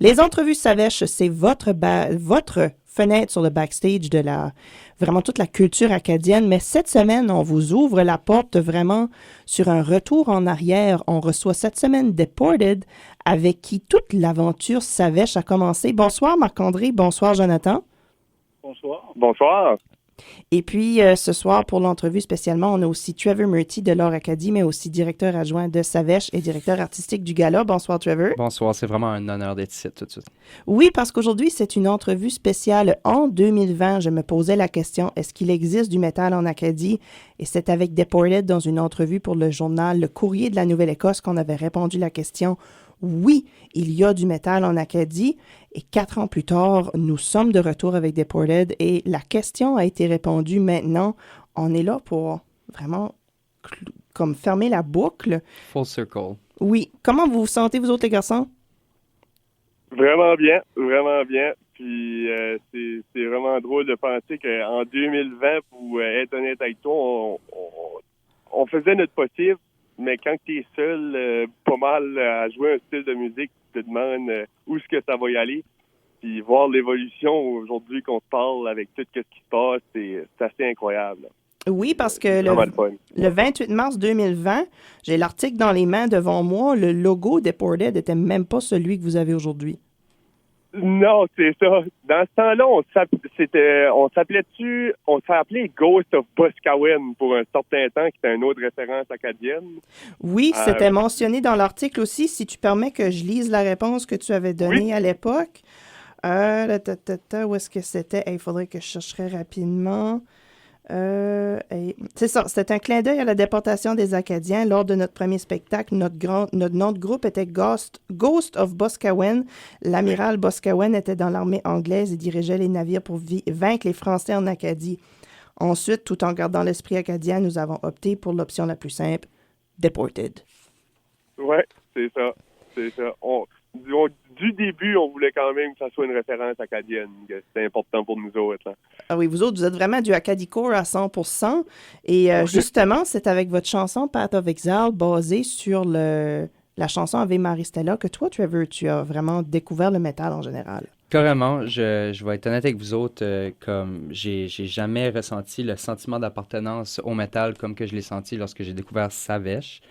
Les entrevues Savèche, c'est votre fenêtre sur le backstage de vraiment toute la culture acadienne. Mais cette semaine, on vous ouvre la porte vraiment sur un retour en arrière. On reçoit cette semaine Deported, avec qui toute l'aventure Savèche a commencé. Bonsoir Marc-André, bonsoir Jonathan. Bonsoir. Bonsoir. Et puis, ce soir, pour l'entrevue spécialement, on a aussi Trevor Murty de l'Or Acadie, mais aussi directeur adjoint de Savèche et directeur artistique du Gala. Bonsoir, Trevor. Bonsoir, c'est vraiment un honneur d'être ici tout de suite. Oui, parce qu'aujourd'hui, c'est une entrevue spéciale. En 2020, je me posais la question, est-ce qu'il existe du métal en Acadie? Et c'est avec Deported, dans une entrevue pour le journal Le Courrier de la Nouvelle-Écosse, qu'on avait répondu la question. Oui, il y a du métal en Acadie. Et 4 ans plus tard, nous sommes de retour avec Deported et la question a été répondue maintenant. On est là pour vraiment comme fermer la boucle. Full circle. Oui. Comment vous vous sentez, vous autres, les garçons? Vraiment bien, vraiment bien. Puis c'est vraiment drôle de penser qu'en 2020, pour être honnête avec toi, on faisait notre possible, mais quand tu es seul, pas mal à jouer un style de musique, tu te demandes où est-ce que ça va y aller. Puis voir l'évolution aujourd'hui qu'on se parle avec tout ce qui se passe, c'est assez incroyable. Là. Oui, parce que le 28 mars 2020, j'ai l'article dans les mains devant moi, le logo Deported n'était même pas celui que vous avez aujourd'hui. Non, c'est ça. Dans ce temps-là, on s'appelait Ghost of Boscawen pour un certain temps, qui était une autre référence acadienne. Oui, c'était mentionné dans l'article aussi. Si tu permets que je lise la réponse que tu avais donnée à l'époque. Où est-ce que c'était? Il faudrait que je chercherais rapidement. C'est ça, c'était un clin d'œil à la déportation des Acadiens. Lors de notre premier spectacle, notre nom de groupe était Ghost of Boscawen. L'amiral Boscawen était dans l'armée anglaise et dirigeait les navires pour vaincre les Français en Acadie. Ensuite, tout en gardant l'esprit acadien, nous avons opté pour l'option la plus simple, Deported. Oui, c'est ça. C'est ça. Du début, on voulait quand même que ça soit une référence acadienne. C'était important pour nous autres. Là. Ah oui, vous autres, vous êtes vraiment du Acadicore à 100%. Et justement, c'est avec votre chanson Path of Exile, basée sur la chanson Ave Maristella, que toi, Trevor, tu as vraiment découvert le métal en général. Carrément, je vais être honnête avec vous autres, comme j'ai jamais ressenti le sentiment d'appartenance au métal comme que je l'ai senti lorsque j'ai découvert Savèche.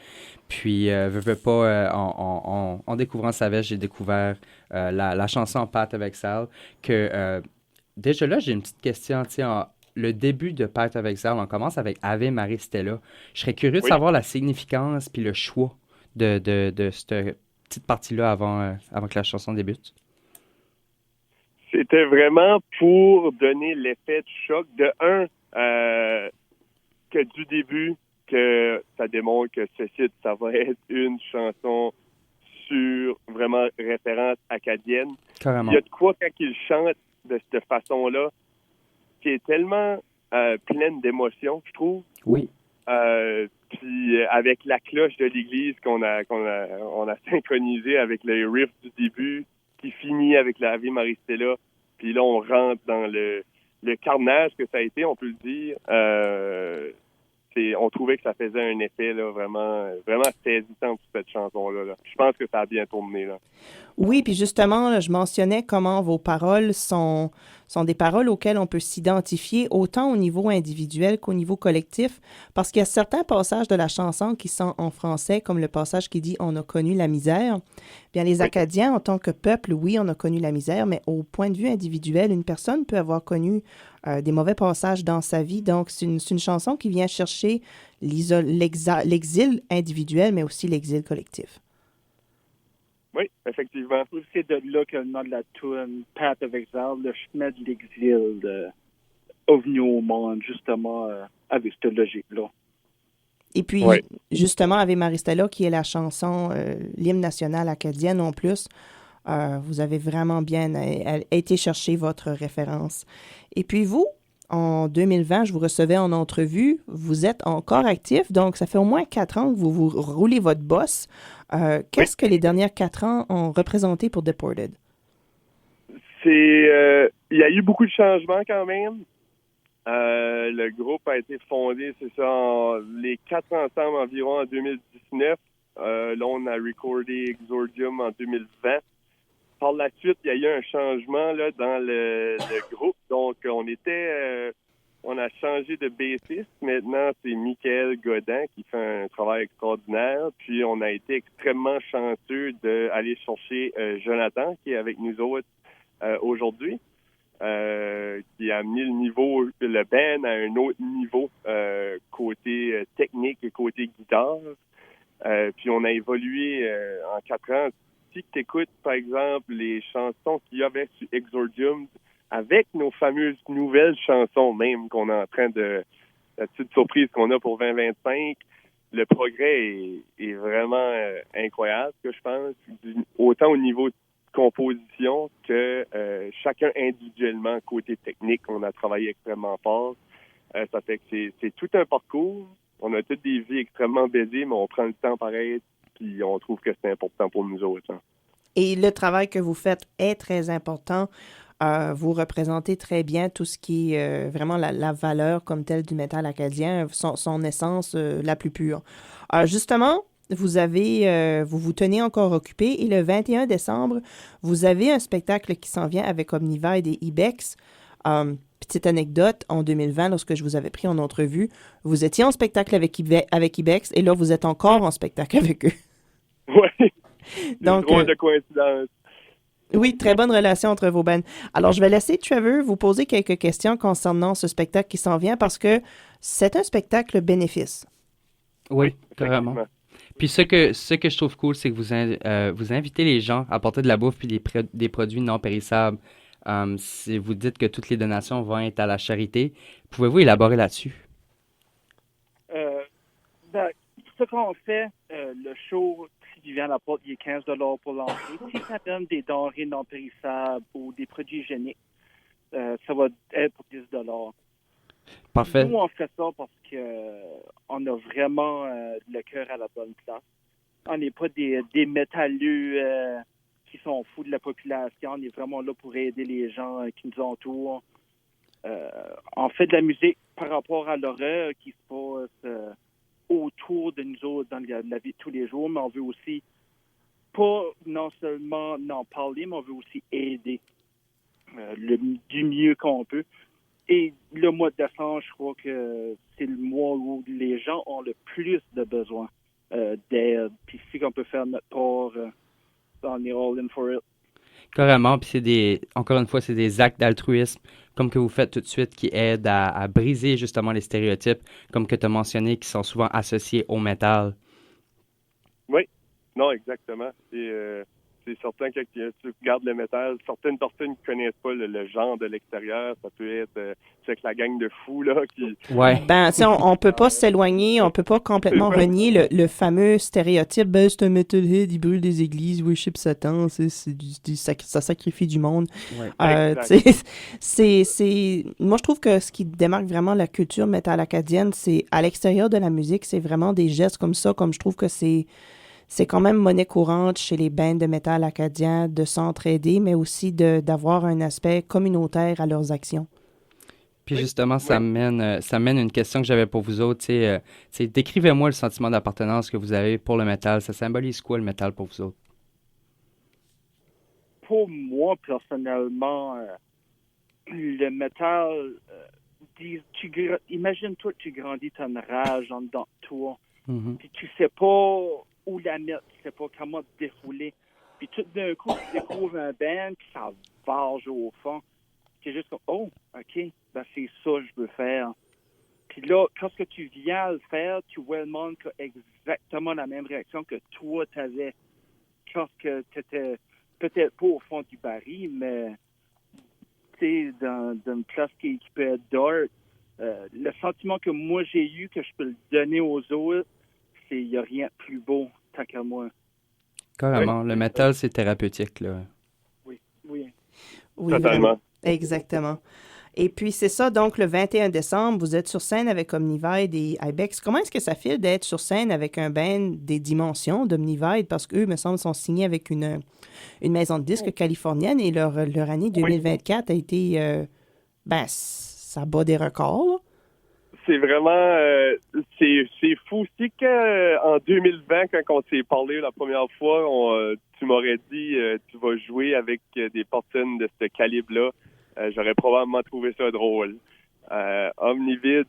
Puis, veux pas, en découvrant Savèche, j'ai découvert la chanson Path of Exile, que déjà là, j'ai une petite question, tu sais, le début de Path of Exile, on commence avec Ave Maria Stella. Je serais curieux de savoir la significance puis le choix de cette petite partie-là avant que la chanson débute. C'était vraiment pour donner l'effet de choc. De que du début, que ça démontre que ce site, ça va être une chanson sur vraiment référence acadienne. Carrément. Il y a de quoi quand il chante de cette façon-là qui est tellement pleine d'émotions, je trouve. Oui. Puis avec la cloche de l'église qu'on a synchronisé avec le riff du début qui finit avec la Ave Maristella. Puis là, on rentre dans le carnage que ça a été, on peut le dire. On trouvait que ça faisait un effet là, vraiment saisissant pour cette chanson-là. Là. Je pense que ça a bien tourné. Là. Oui, puis justement, là, je mentionnais comment vos paroles sont des paroles auxquelles on peut s'identifier autant au niveau individuel qu'au niveau collectif, parce qu'il y a certains passages de la chanson qui sont en français, comme le passage qui dit « On a connu la misère ». Bien, les Acadiens, en tant que peuple, oui, on a connu la misère, mais au point de vue individuel, une personne peut avoir connu des mauvais passages dans sa vie. Donc, c'est une chanson qui vient chercher l'exil individuel, mais aussi l'exil collectif. Oui, effectivement. C'est de là que le nom de la tune Path of Exile, le chemin de l'exil, est venu au monde, justement, avec cette logique-là. Et puis, justement, Ave Maristella, qui est la chanson, l'hymne national acadien en plus, vous avez vraiment bien été chercher votre référence. Et puis vous, en 2020, je vous recevais en entrevue. Vous êtes encore actif, donc ça fait au moins 4 ans que vous roulez votre boss. Qu'est-ce que les dernières 4 ans ont représenté pour Deported? Il y a eu beaucoup de changements quand même. Le groupe a été fondé, c'est ça, les 4 ensemble environ en 2019. Là, on a recordé Exordium en 2020. Par la suite, il y a eu un changement là, dans le groupe. Donc, on a changé de bassiste. Maintenant, c'est Michael Godin qui fait un travail extraordinaire. Puis, on a été extrêmement chanceux d'aller chercher Jonathan, qui est avec nous autres aujourd'hui, qui a amené le band à un autre niveau côté technique et côté guitare. Puis, on a évolué en 4 ans. Si tu écoutes, par exemple, les chansons qu'il y avait sur Exordium, avec nos fameuses nouvelles chansons même qu'on est en train la petite surprise qu'on a pour 2025, le progrès est vraiment incroyable, que je pense, autant au niveau de composition que chacun individuellement, côté technique, on a travaillé extrêmement fort. Ça fait que c'est tout un parcours. On a toutes des vies extrêmement baisées, mais on prend le temps pareil, puis on trouve que c'est important pour nous autres. Hein. Et le travail que vous faites est très important. Vous représentez très bien tout ce qui est vraiment la valeur comme telle du métal acadien, son essence la plus pure. Justement, vous vous tenez encore occupé et le 21 décembre, vous avez un spectacle qui s'en vient avec Omnivide et Ibex. Petite anecdote, en 2020, lorsque je vous avais pris en entrevue, vous étiez en spectacle avec Ibex et là, vous êtes encore en spectacle avec eux. Oui, donc drôle de coïncidence. Oui, très bonne relation entre vos bands. Alors, je vais laisser Trevor vous poser quelques questions concernant ce spectacle qui s'en vient parce que c'est un spectacle bénéfice. Oui, carrément. Puis ce que je trouve cool, c'est que vous invitez les gens à apporter de la bouffe puis des produits non périssables. Si vous dites que toutes les donations vont être à la charité, pouvez-vous élaborer là-dessus? Ce qu'on fait, le show, si tu viens à la porte, il est 15 $ pour l'entrée. Si ça donne des denrées non périssables ou des produits hygiéniques, ça va être pour 10 $. Parfait. Nous, on fait ça parce qu'on a vraiment le cœur à la bonne place. On n'est pas des métalleux qui sont fous de la population. On est vraiment là pour aider les gens qui nous entourent. On fait de la musique par rapport à l'horreur qui se passe autour de nous autres dans la vie de tous les jours, mais on veut aussi pas non seulement en parler, mais on veut aussi aider du mieux qu'on peut. Et le mois de décembre, je crois que c'est le mois où les gens ont le plus de besoin d'aide. Puis si on peut faire notre part, on est all in for it. Carrément, puis encore une fois, c'est des actes d'altruisme, comme que vous faites tout de suite, qui aident à briser justement les stéréotypes, comme que tu as mentionné, qui sont souvent associés au métal. Oui, non, exactement. C'est certain que tu regardes le métal, certaines personnes ne connaissent pas le genre de l'extérieur. Ça peut être c'est la gang de fous là qui. Ouais. Ben, on peut pas s'éloigner, on peut pas complètement renier le fameux stéréotype. Ben, c'est un metalhead, il brûle des églises, worship Satan, ça sacrifie du monde. Ouais. Moi, je trouve que ce qui démarque vraiment la culture métal acadienne, c'est à l'extérieur de la musique, c'est vraiment des gestes comme ça, comme je trouve que c'est quand même monnaie courante chez les bands de métal acadiens de s'entraider, mais aussi d'avoir un aspect communautaire à leurs actions. Puis justement, ça mène une question que j'avais pour vous autres. Décrivez-moi le sentiment d'appartenance que vous avez pour le métal. Ça symbolise quoi le métal pour vous autres? Pour moi, personnellement, le métal, imagine-toi que tu grandis, tu as une rage en dedans de toi, puis tu sais pas où la mettre, tu sais pas comment te défouler. Puis tout d'un coup, tu découvres un band, puis ça varge au fond. C'est juste comme, oh, OK, ben c'est ça que je veux faire. Puis là, quand tu viens à le faire, tu vois le monde qui a exactement la même réaction que toi, tu avais quand tu étais peut-être pas au fond du baril, mais tu sais, dans une place qui peut être dark. Le sentiment que moi j'ai eu, que je peux le donner aux autres, c'est il n'y a rien de plus beau, tant qu'à moi. Carrément, le métal, c'est thérapeutique, là. Oui. Oui, Totalement. Exactement. Et puis, c'est ça, donc, le 21 décembre, vous êtes sur scène avec Omnivide et Ibex. Comment est-ce que ça fait d'être sur scène avec un band des dimensions d'Omnivide? Parce qu'eux, me semble, sont signés avec une maison de disques californienne et leur année 2024 a été... ça bat des records, là. C'est vraiment... c'est fou aussi qu'en 2020, quand on s'est parlé la première fois, tu m'aurais dit tu vas jouer avec des personnes de ce calibre-là, j'aurais probablement trouvé ça drôle. Omnivid,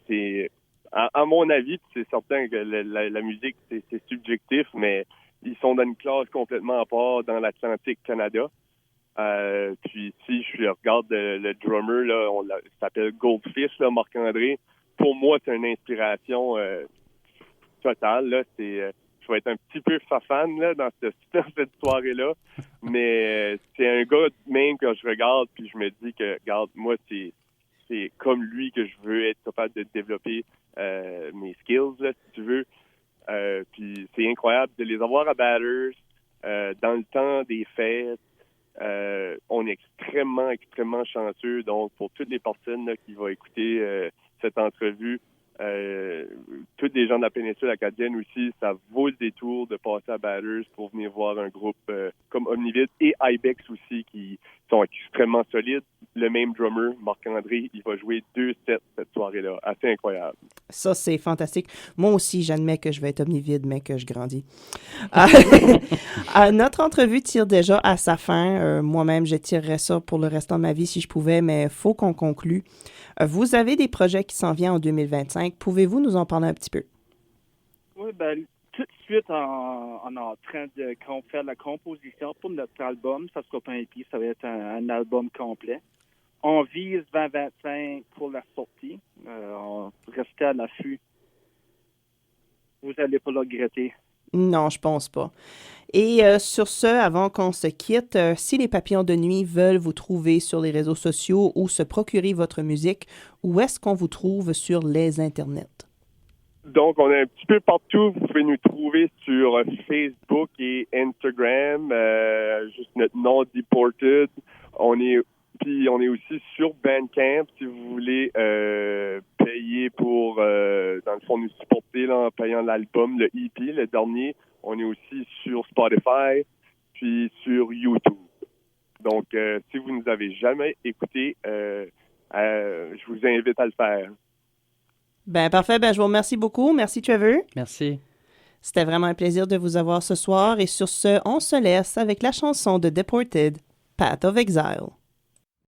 c'est à mon avis, c'est certain que la musique, c'est subjectif, mais ils sont dans une classe complètement à part dans l'Atlantique Canada. Puis si je regarde le drummer, là, il s'appelle Goldfish, là, Marc-André. Pour moi, c'est une inspiration totale. Là. Je vais être un petit peu fan là, dans cette soirée-là. Mais c'est un gars même que je regarde, puis je me dis que, regarde, moi, c'est comme lui que je veux être capable de développer mes skills, là, si tu veux. Puis c'est incroyable de les avoir à Batters dans le temps des fêtes. On est extrêmement, extrêmement chanceux. Donc, pour toutes les personnes là, qui vont écouter cette entrevue, tous les gens de la péninsule acadienne aussi, ça vaut le détour de passer à Batters pour venir voir un groupe comme Omnivid et Ibex aussi qui sont extrêmement solides. Le même drummer, Marc-André, il va jouer 2 sets cette soirée-là. Assez incroyable. Ça, c'est fantastique. Moi aussi, j'admets que je vais être omnivide, mais que je grandis. Notre entrevue tire déjà à sa fin. Moi-même, je tirerais ça pour le restant de ma vie si je pouvais, mais il faut qu'on conclue. Vous avez des projets qui s'en viennent en 2025. Pouvez-vous nous en parler un petit peu? Oui, ben tout de suite, on est en train de faire la composition pour notre album. Ça sera pas un EP, ça va être un album complet. On vise 2025 pour la sortie. On restez à l'affût. Vous n'allez pas le regretter. Non, je pense pas. Et sur ce, avant qu'on se quitte, si les Papillons de Nuit veulent vous trouver sur les réseaux sociaux ou se procurer votre musique, où est-ce qu'on vous trouve sur les internets? Donc, on est un petit peu partout. Vous pouvez nous trouver sur Facebook et Instagram. Juste notre nom, Deported. Puis on est aussi sur Bandcamp si vous voulez payer pour, dans le fond, nous supporter là, en payant l'album, le EP, le dernier. On est aussi sur Spotify, puis sur YouTube. Donc, si vous ne nous avez jamais écouté, je vous invite à le faire. Ben parfait. Ben je vous remercie beaucoup. Merci, Trevor. Merci. C'était vraiment un plaisir de vous avoir ce soir. Et sur ce, on se laisse avec la chanson de Deported, Path of Exile.